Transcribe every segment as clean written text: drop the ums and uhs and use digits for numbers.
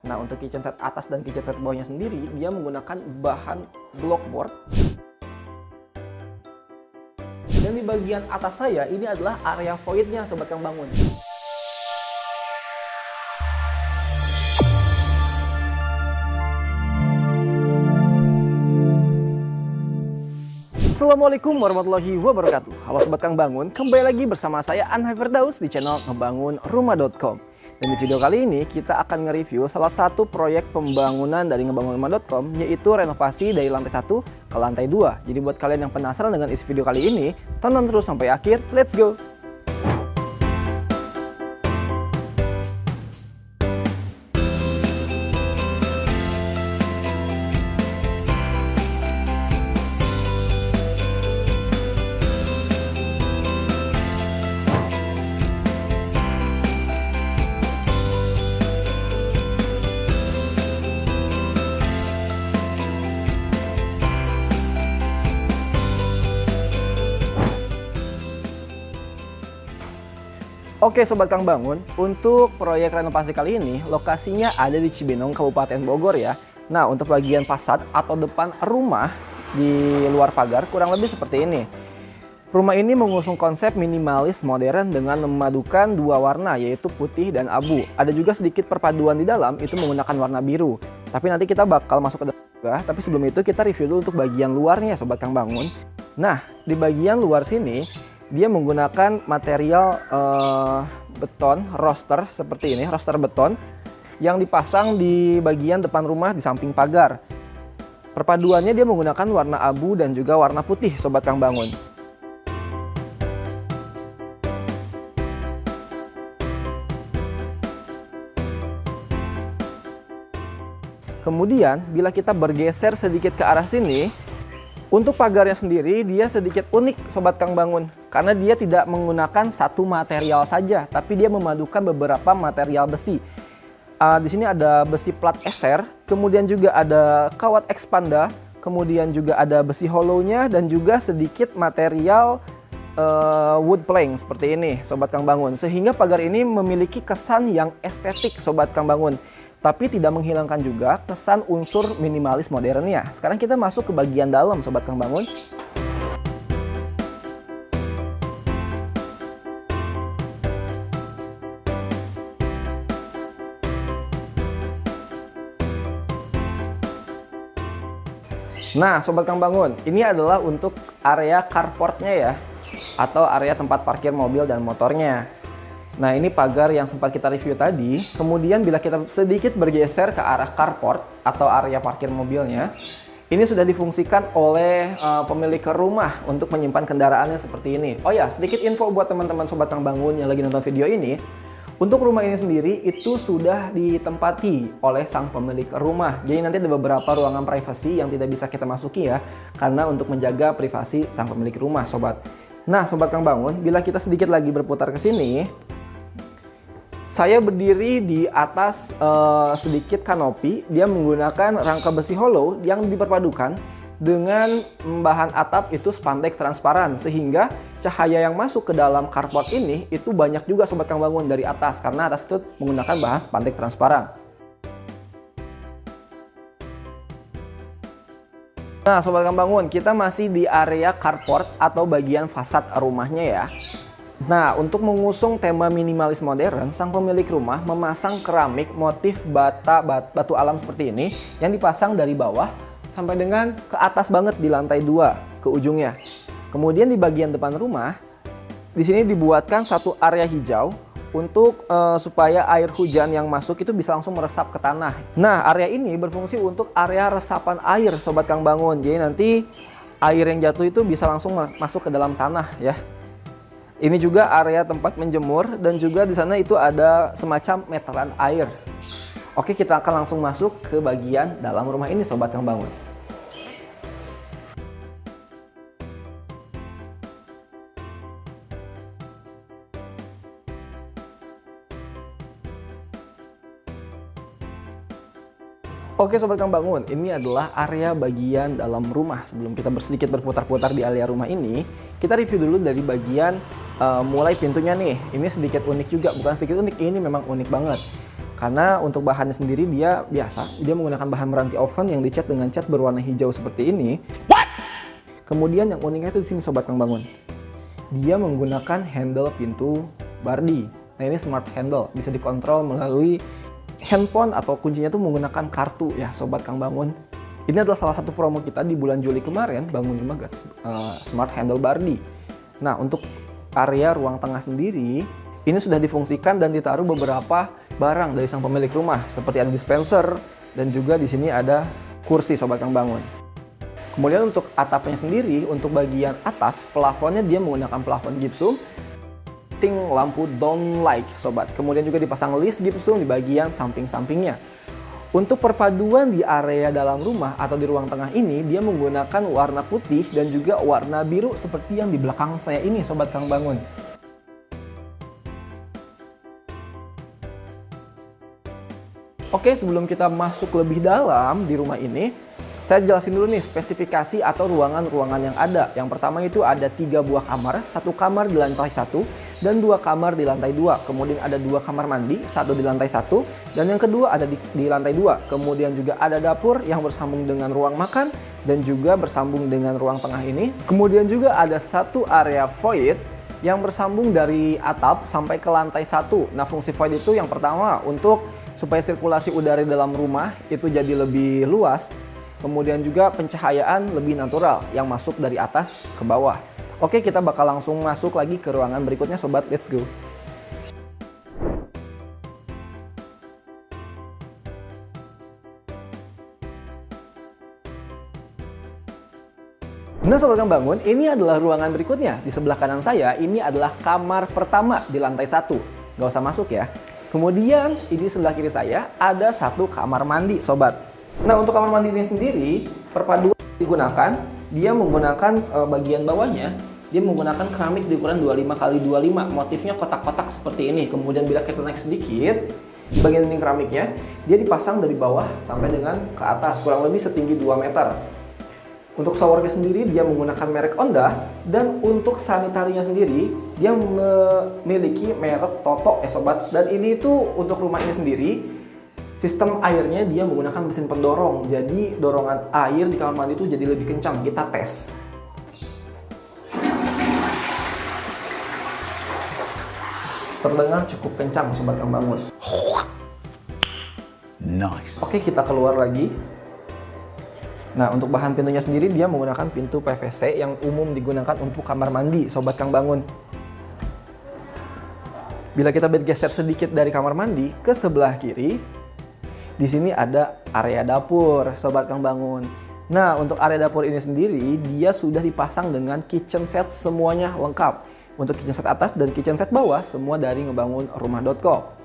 Nah, untuk kitchen set atas dan kitchen set bawahnya sendiri, dia menggunakan bahan blockboard. Dan di bagian atas saya, ini adalah area voidnya, Sobat Kang Bangun. Assalamualaikum warahmatullahi wabarakatuh. Halo Sobat Kang Bangun, kembali lagi bersama saya Anhai Firdaus di channel ngebangunrumah.com. Dan di video kali ini kita akan nge-review salah satu proyek pembangunan dari ngebangunrumah.com, yaitu renovasi dari lantai 1 ke lantai 2. Jadi buat kalian yang penasaran dengan isi video kali ini, tonton terus sampai akhir. Let's go! Oke Sobat Kang Bangun, untuk proyek renovasi kali ini lokasinya ada di Cibinong, Kabupaten Bogor ya. Nah, untuk bagian fasad atau depan rumah di luar pagar kurang lebih seperti ini. Rumah ini mengusung konsep minimalis modern dengan memadukan dua warna, yaitu putih dan abu. Ada juga sedikit perpaduan di dalam, itu menggunakan warna biru. Tapi nanti kita bakal masuk ke dalam juga, tapi sebelum itu kita review dulu untuk bagian luarnya Sobat Kang Bangun. Nah, di bagian luar sini dia menggunakan material beton roster seperti ini, roster beton yang dipasang di bagian depan rumah di samping pagar. Perpaduannya dia menggunakan warna abu dan juga warna putih Sobat Kang Bangun. Kemudian bila kita bergeser sedikit ke arah sini, untuk pagarnya sendiri dia sedikit unik Sobat Kang Bangun, karena dia tidak menggunakan satu material saja, tapi dia memadukan beberapa material besi. Di sini ada besi plat eser, kemudian juga ada kawat ekspanda, kemudian juga ada besi hollownya dan juga sedikit material wood plank seperti ini Sobat Kang Bangun. Sehingga pagar ini memiliki kesan yang estetik Sobat Kang Bangun, tapi tidak menghilangkan juga kesan unsur minimalis modernnya. Sekarang kita masuk ke bagian dalam Sobat Kang Bangun. Nah Sobat Kang Bangun, ini adalah untuk area carportnya ya, atau area tempat parkir mobil dan motornya. Nah, ini pagar yang sempat kita review tadi. Kemudian bila kita sedikit bergeser ke arah carport atau area parkir mobilnya, ini sudah difungsikan oleh pemilik rumah untuk menyimpan kendaraannya seperti ini. Oh ya, sedikit info buat teman-teman Sobat Kang Bangun yang lagi nonton video ini. Untuk rumah ini sendiri itu sudah ditempati oleh sang pemilik rumah. Jadi nanti ada beberapa ruangan privasi yang tidak bisa kita masuki ya, karena untuk menjaga privasi sang pemilik rumah, Sobat. Nah, Sobat Kang Bangun, bila kita sedikit lagi berputar ke sini, saya berdiri di atas sedikit kanopi. Dia menggunakan rangka besi hollow yang diperpadukan dengan bahan atap itu spandek transparan, sehingga cahaya yang masuk ke dalam carport ini itu banyak juga Sobat Kang Bangun dari atas, karena atas itu menggunakan bahan spandek transparan. Nah Sobat Kang Bangun, kita masih di area carport atau bagian fasad rumahnya ya. Nah, untuk mengusung tema minimalis modern, sang pemilik rumah memasang keramik motif batu alam seperti ini yang dipasang dari bawah sampai dengan ke atas banget di lantai 2 ke ujungnya. Kemudian di bagian depan rumah, di sini dibuatkan satu area hijau untuk supaya air hujan yang masuk itu bisa langsung meresap ke tanah. Nah, area ini berfungsi untuk area resapan air Sobat Kang Bangun. Jadi nanti air yang jatuh itu bisa langsung masuk ke dalam tanah ya. Ini juga area tempat menjemur dan juga di sana itu ada semacam meteran air. Oke, kita akan langsung masuk ke bagian dalam rumah ini Sobat Kang Bangun. Oke Sobat Kang Bangun, ini adalah area bagian dalam rumah. Sebelum kita sedikit berputar-putar di area rumah ini, kita review dulu dari bagian mulai pintunya nih. Ini sedikit unik juga, bukan sedikit unik, ini memang unik banget. Karena untuk bahannya sendiri dia biasa, dia menggunakan bahan meranti oven yang dicat dengan cat berwarna hijau seperti ini. Kemudian yang uniknya itu di sini Sobat Kang Bangun. Dia menggunakan handle pintu Bardi. Nah ini smart handle, bisa dikontrol melalui handphone atau kuncinya tuh menggunakan kartu ya Sobat Kang Bangun. Ini adalah salah satu promo kita di bulan Juli kemarin, Bangun Rumah gratis smart handle Bardi. Nah untuk area ruang tengah sendiri, ini sudah difungsikan dan ditaruh beberapa barang dari sang pemilik rumah, seperti ada dispenser dan juga di sini ada kursi Sobat Kang Bangun. Kemudian untuk atapnya sendiri, untuk bagian atas plafonnya dia menggunakan plafon gipsum, lampu downlight Sobat. Kemudian juga dipasang list gipsum di bagian samping-sampingnya. Untuk perpaduan di area dalam rumah atau di ruang tengah ini, dia menggunakan warna putih dan juga warna biru seperti yang di belakang saya ini Sobat Kang Bangun. Oke, sebelum kita masuk lebih dalam di rumah ini, saya jelasin dulu nih spesifikasi atau ruangan-ruangan yang ada. Yang pertama itu ada 3 buah kamar, 1 kamar di lantai 1 dan 2 kamar di lantai 2. Kemudian ada 2 kamar mandi, 1 di lantai 1 dan yang kedua ada di lantai 2. Kemudian juga ada dapur yang bersambung dengan ruang makan dan juga bersambung dengan ruang tengah ini. Kemudian juga ada 1 area void yang bersambung dari atap sampai ke lantai 1. Nah, fungsi void itu yang pertama untuk supaya sirkulasi udara di dalam rumah itu jadi lebih luas. Kemudian juga pencahayaan lebih natural yang masuk dari atas ke bawah. Oke, kita bakal langsung masuk lagi ke ruangan berikutnya Sobat, let's go. Nah Sobat Kang Bangun, ini adalah ruangan berikutnya. Di sebelah kanan saya, ini adalah kamar pertama di lantai 1. Gak usah masuk ya. Kemudian, ini sebelah kiri saya, ada 1 kamar mandi Sobat. Nah untuk kamar mandi ini sendiri, perpaduan digunakan, dia menggunakan bagian bawahnya, dia menggunakan keramik di ukuran 25x25, motifnya kotak-kotak seperti ini. Kemudian bila kita naik sedikit, di bagian dinding keramiknya, dia dipasang dari bawah sampai dengan ke atas, kurang lebih setinggi 2 meter. Untuk showernya sendiri, dia menggunakan merek Onda, dan untuk sanitarinya sendiri, dia memiliki merek Toto ya Sobat. Dan ini tuh untuk rumah ini sendiri, sistem airnya dia menggunakan mesin pendorong, jadi dorongan air di kamar mandi itu jadi lebih kencang. Kita tes. Terdengar cukup kencang Sobat Kang Bangun. Nice. Oke, kita keluar lagi. Nah, untuk bahan pintunya sendiri dia menggunakan pintu PVC yang umum digunakan untuk kamar mandi Sobat Kang Bangun. Bila kita bergeser sedikit dari kamar mandi ke sebelah kiri, di sini ada area dapur, Sobat Kang Bangun. Nah, untuk area dapur ini sendiri, dia sudah dipasang dengan kitchen set semuanya lengkap. Untuk kitchen set atas dan kitchen set bawah, semua dari ngebangunrumah.com.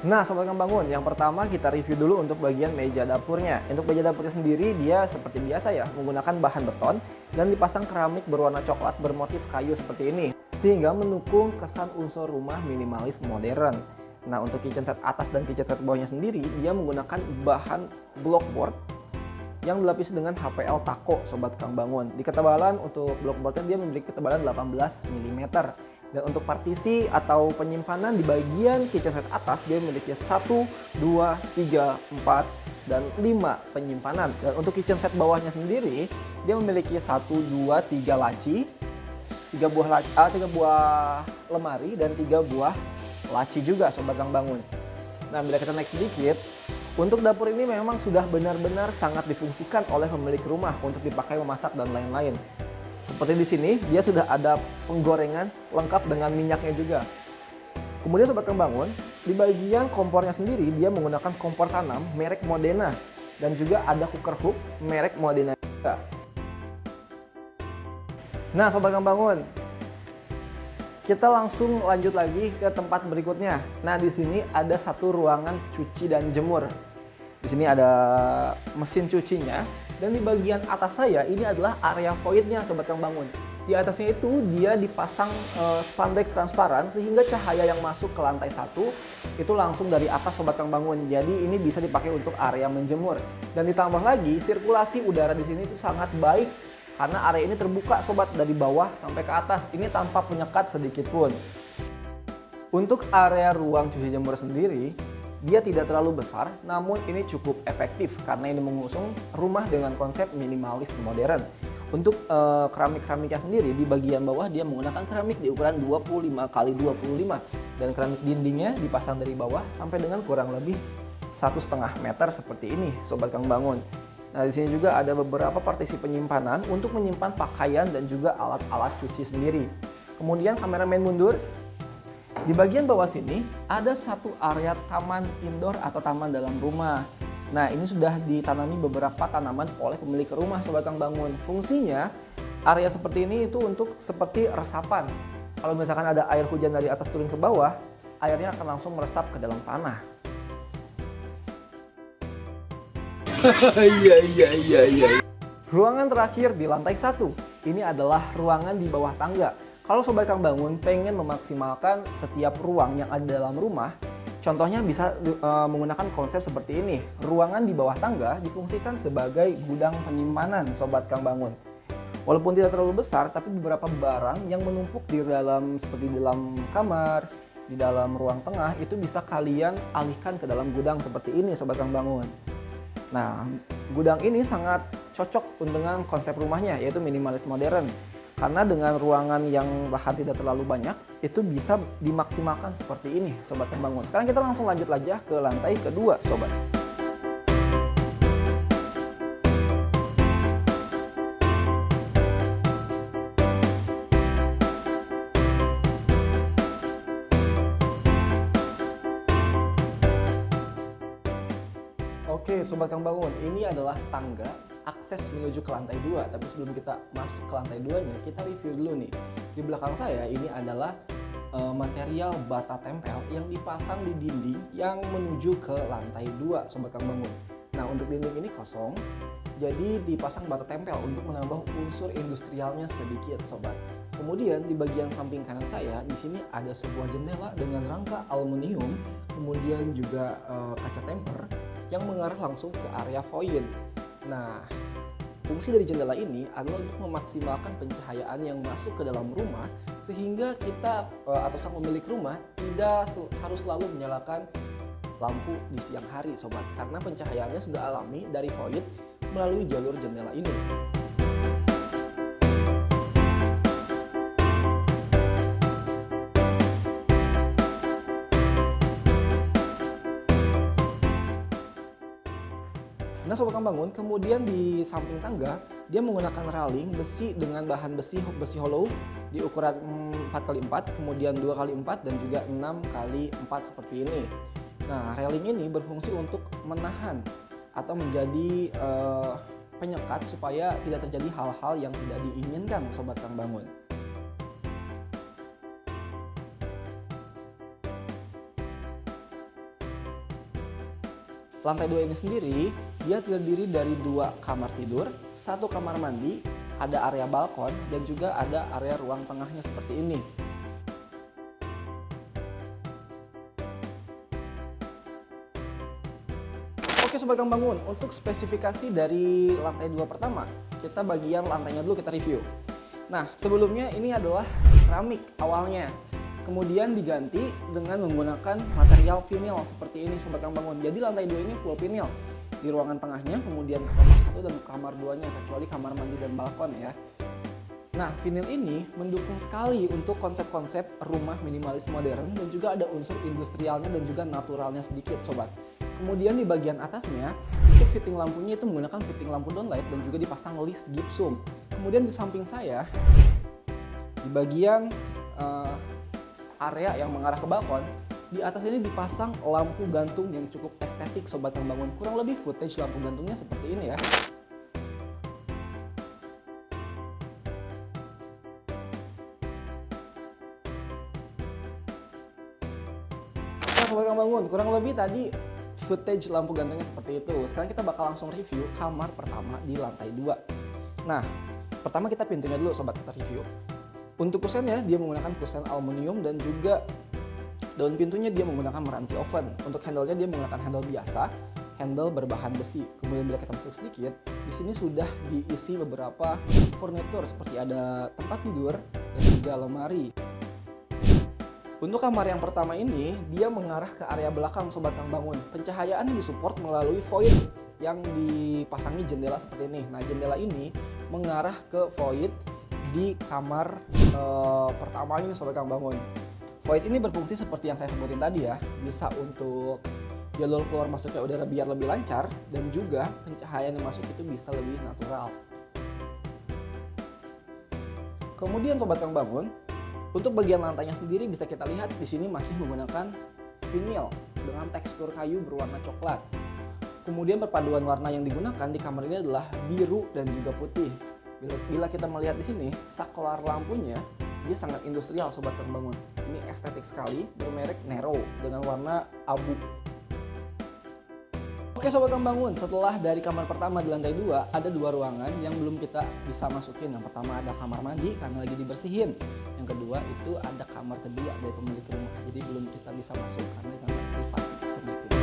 Nah, Sobat Kang Bangun, yang pertama kita review dulu untuk bagian meja dapurnya. Untuk meja dapurnya sendiri, dia seperti biasa ya, menggunakan bahan beton dan dipasang keramik berwarna coklat bermotif kayu seperti ini. Sehingga mendukung kesan unsur rumah minimalis modern. Nah, untuk kitchen set atas dan kitchen set bawahnya sendiri, dia menggunakan bahan blockboard yang dilapisi dengan HPL Taco Sobat Kang Bangun. Di ketebalan untuk blockboardnya dia memiliki ketebalan 18 mm. Dan untuk partisi atau penyimpanan di bagian kitchen set atas, dia memiliki 1, 2, 3, 4, dan 5 penyimpanan. Dan untuk kitchen set bawahnya sendiri, dia memiliki 1, 2, 3 laci, 3 buah lemari, dan 3 buah laci juga Sobat Kang Bangun. Nah, bila kita naik sedikit, untuk dapur ini memang sudah benar-benar sangat difungsikan oleh pemilik rumah untuk dipakai memasak dan lain-lain. Seperti di sini, dia sudah ada penggorengan lengkap dengan minyaknya juga. Kemudian Sobat Kang Bangun, di bagian kompornya sendiri dia menggunakan kompor tanam merek Modena dan juga ada cooker hook merek Modena juga. Nah, Sobat Kang Bangun, kita langsung lanjut lagi ke tempat berikutnya. Nah, di sini ada 1 ruangan cuci dan jemur. Di sini ada mesin cucinya. Dan di bagian atas saya ini adalah area voidnya Sobat Kang Bangun. Di atasnya itu dia dipasang spandek transparan sehingga cahaya yang masuk ke lantai 1 itu langsung dari atas Sobat Kang Bangun. Jadi ini bisa dipakai untuk area menjemur. Dan ditambah lagi sirkulasi udara di sini itu sangat baik karena area ini terbuka Sobat dari bawah sampai ke atas. Ini tanpa penyekat sedikit pun. Untuk area ruang cuci jemur sendiri, dia tidak terlalu besar, namun ini cukup efektif karena ini mengusung rumah dengan konsep minimalis modern. Untuk keramik-keramiknya sendiri, di bagian bawah dia menggunakan keramik di ukuran 25 x 25 dan keramik dindingnya dipasang dari bawah sampai dengan kurang lebih 1,5 meter seperti ini, Sobat Kang Bangun. Nah, di sini juga ada beberapa partisi penyimpanan untuk menyimpan pakaian dan juga alat-alat cuci sendiri. Kemudian kameramen mundur. Di bagian bawah sini ada satu area taman indoor atau taman dalam rumah. Nah, ini sudah ditanami beberapa tanaman oleh pemilik rumah, Sobat Kang Bangun. Fungsinya area seperti ini itu untuk seperti resapan. Kalau misalkan ada air hujan dari atas turun ke bawah, airnya akan langsung meresap ke dalam tanah. Iya. Ruangan terakhir di lantai 1. Ini adalah ruangan di bawah tangga. Kalau Sobat Kang Bangun pengen memaksimalkan setiap ruang yang ada dalam rumah, contohnya bisa menggunakan konsep seperti ini. Ruangan di bawah tangga difungsikan sebagai gudang penyimpanan, Sobat Kang Bangun. Walaupun tidak terlalu besar, tapi beberapa barang yang menumpuk di dalam, seperti di dalam kamar, di dalam ruang tengah, itu bisa kalian alihkan ke dalam gudang seperti ini, Sobat Kang Bangun. Nah, gudang ini sangat cocok dengan konsep rumahnya, yaitu minimalis modern. Karena dengan ruangan yang lahan tidak terlalu banyak, itu bisa dimaksimalkan seperti ini, Sobat Kang Bangun. Sekarang kita langsung lanjut aja ke lantai kedua, Sobat. Oke, Sobat Kang Bangun, ini adalah tangga akses menuju ke lantai 2. Tapi sebelum kita masuk ke lantai 2-nya, kita review dulu nih. Di belakang saya ini adalah material bata tempel yang dipasang di dinding yang menuju ke lantai 2, Sobat Kang Bangun. Nah, untuk dinding ini kosong, jadi dipasang bata tempel untuk menambah unsur industrialnya sedikit, Sobat. Kemudian di bagian samping kanan saya, di sini ada sebuah jendela dengan rangka aluminium, kemudian juga kaca temper yang mengarah langsung ke area void. Nah, fungsi dari jendela ini adalah untuk memaksimalkan pencahayaan yang masuk ke dalam rumah sehingga kita atau sang pemilik rumah tidak harus selalu menyalakan lampu di siang hari, Sobat, karena pencahayaannya sudah alami dari void melalui jalur jendela ini. Nah, Sobat Kang Bangun, kemudian di samping tangga dia menggunakan railing besi dengan bahan besi hollow di ukuran 4x4, kemudian 2x4 dan juga 6x4 seperti ini. Nah, railing ini berfungsi untuk menahan atau menjadi penyekat supaya tidak terjadi hal-hal yang tidak diinginkan, Sobat Kang Bangun. Lantai 2 ini sendiri, dia terdiri dari 2 kamar tidur, 1 kamar mandi, ada area balkon, dan juga ada area ruang tengahnya seperti ini. Oke, Sobat Kang Bangun, untuk spesifikasi dari lantai 2 pertama, kita bagian lantainya dulu kita review. Nah, sebelumnya ini adalah keramik awalnya. Kemudian diganti dengan menggunakan material vinil seperti ini, Sobat Kang Bangun. Jadi lantai 2 ini full vinil. Di ruangan tengahnya, kemudian kamar 1 dan kamar 2-nya, kecuali kamar mandi dan balkon ya. Nah, vinil ini mendukung sekali untuk konsep-konsep rumah minimalis modern dan juga ada unsur industrialnya dan juga naturalnya sedikit, Sobat. Kemudian di bagian atasnya, untuk fitting lampunya itu menggunakan fitting lampu downlight dan juga dipasang list gypsum. Kemudian di samping saya, di bagian area yang mengarah ke balkon, di atas ini dipasang lampu gantung yang cukup estetik, Sobat Kang Bangun. Kurang lebih footage lampu gantungnya seperti ini ya. Nah, Sobat Kang Bangun, kurang lebih tadi footage lampu gantungnya seperti itu. Sekarang kita bakal langsung review kamar pertama di lantai 2. Nah, pertama kita pintunya dulu, Sobat, kita review. Untuk kusennya dia menggunakan kusen aluminium dan juga daun pintunya dia menggunakan meranti oven. Untuk handle-nya dia menggunakan handle biasa, handle berbahan besi. Kemudian bila kita masuk sedikit, di sini sudah diisi beberapa furnitur seperti ada tempat tidur dan juga lemari. Untuk kamar yang pertama ini, dia mengarah ke area belakang Sobat Kang Bangun. Pencahayaan disupport melalui void yang dipasangi jendela seperti ini. Nah, jendela ini mengarah ke void di kamar pertama ini Sobat Kang Bangun. Void ini berfungsi seperti yang saya sebutin tadi ya, bisa untuk jalur keluar masuknya udara biar lebih lancar, dan juga pencahayaan yang masuk itu bisa lebih natural. Kemudian Sobat Kang Bangun, untuk bagian lantainya sendiri bisa kita lihat di sini masih menggunakan vinyl dengan tekstur kayu berwarna coklat. Kemudian perpaduan warna yang digunakan di kamar ini adalah biru dan juga putih. Bila kita melihat di sini, saklar lampunya dia sangat industrial Sobat Kang Bangun. Ini estetik sekali, bermerek Nero dengan warna abu. Oke Sobat Kang Bangun, setelah dari kamar pertama di lantai 2, ada 2 ruangan yang belum kita bisa masukin. Yang pertama ada kamar mandi karena lagi dibersihin. Yang kedua itu ada kamar kedua dari pemilik rumah. Jadi belum kita bisa masuk karena sangat privasi pemilik rumah.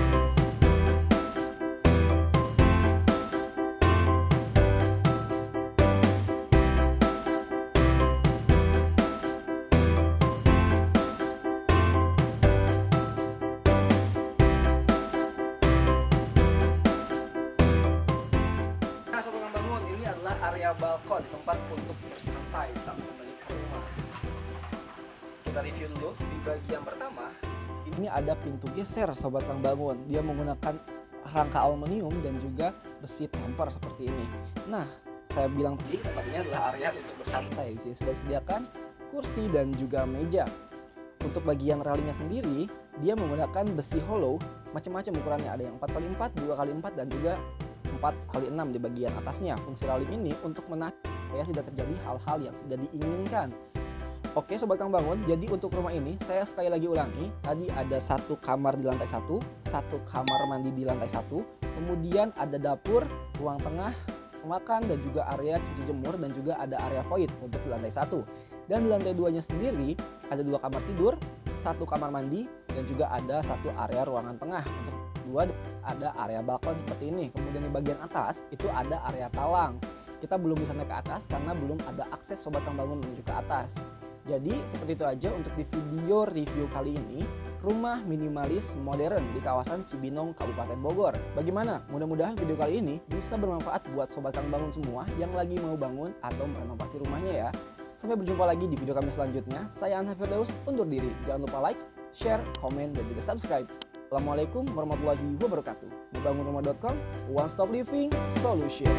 Area balkon, tempat untuk bersantai saat kembali ke rumah. Kita review dulu di bagian pertama. Ini ada pintu geser Sobat Kang Bangun. Dia menggunakan rangka aluminium dan juga besi temper seperti ini. Nah, saya bilang tadi tempat ini adalah area untuk bersantai. Di sini sudah disediakan kursi dan juga meja. Untuk bagian railingnya sendiri, dia menggunakan besi hollow, macam-macam ukurannya. Ada yang 4x4, 2x4 dan juga 4x6 di bagian atasnya. Fungsi railing ini untuk menahan supaya tidak terjadi hal-hal yang tidak diinginkan. Oke Sobat Kang Bangun, jadi untuk rumah ini saya sekali lagi ulangi. Tadi ada 1 kamar di lantai 1, 1 kamar mandi di lantai 1, kemudian ada dapur, ruang tengah, makan dan juga area cuci jemur, dan juga ada area void untuk di lantai 1. Dan di lantai 2-nya sendiri ada 2 kamar tidur, 1 kamar mandi, dan juga ada 1 area ruangan tengah. Untuk 2 ada area balkon seperti ini. Kemudian di bagian atas itu ada area talang. Kita belum bisa naik ke atas karena belum ada akses Sobat Kang Bangun menuju ke atas. Jadi seperti itu aja untuk di video review kali ini, rumah minimalis modern di kawasan Cibinong, Kabupaten Bogor. Bagaimana? Mudah-mudahan video kali ini bisa bermanfaat buat Sobat Kang Bangun semua yang lagi mau bangun atau merenovasi rumahnya ya. Sampai berjumpa lagi di video kami selanjutnya. Saya Anha Firdaus undur diri. Jangan lupa like, share, komen, dan juga subscribe. Assalamualaikum warahmatullahi wabarakatuh. Ngebangunrumah.com, one stop living solution.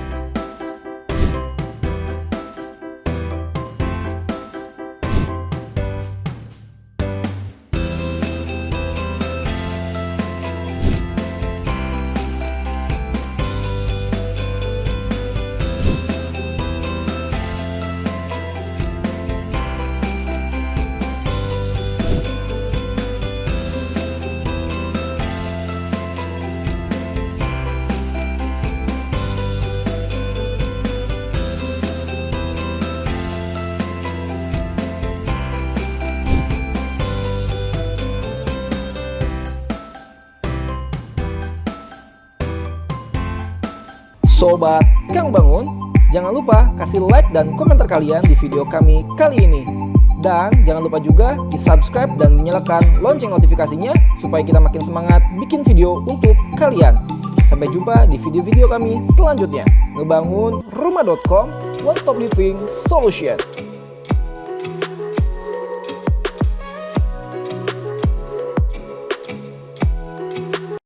Sobat Kang Bangun, jangan lupa kasih like dan komentar kalian di video kami kali ini. Dan jangan lupa juga di subscribe dan dinyalakan lonceng notifikasinya supaya kita makin semangat bikin video untuk kalian. Sampai jumpa di video-video kami selanjutnya. Ngebangunrumah.com, one stop living solution.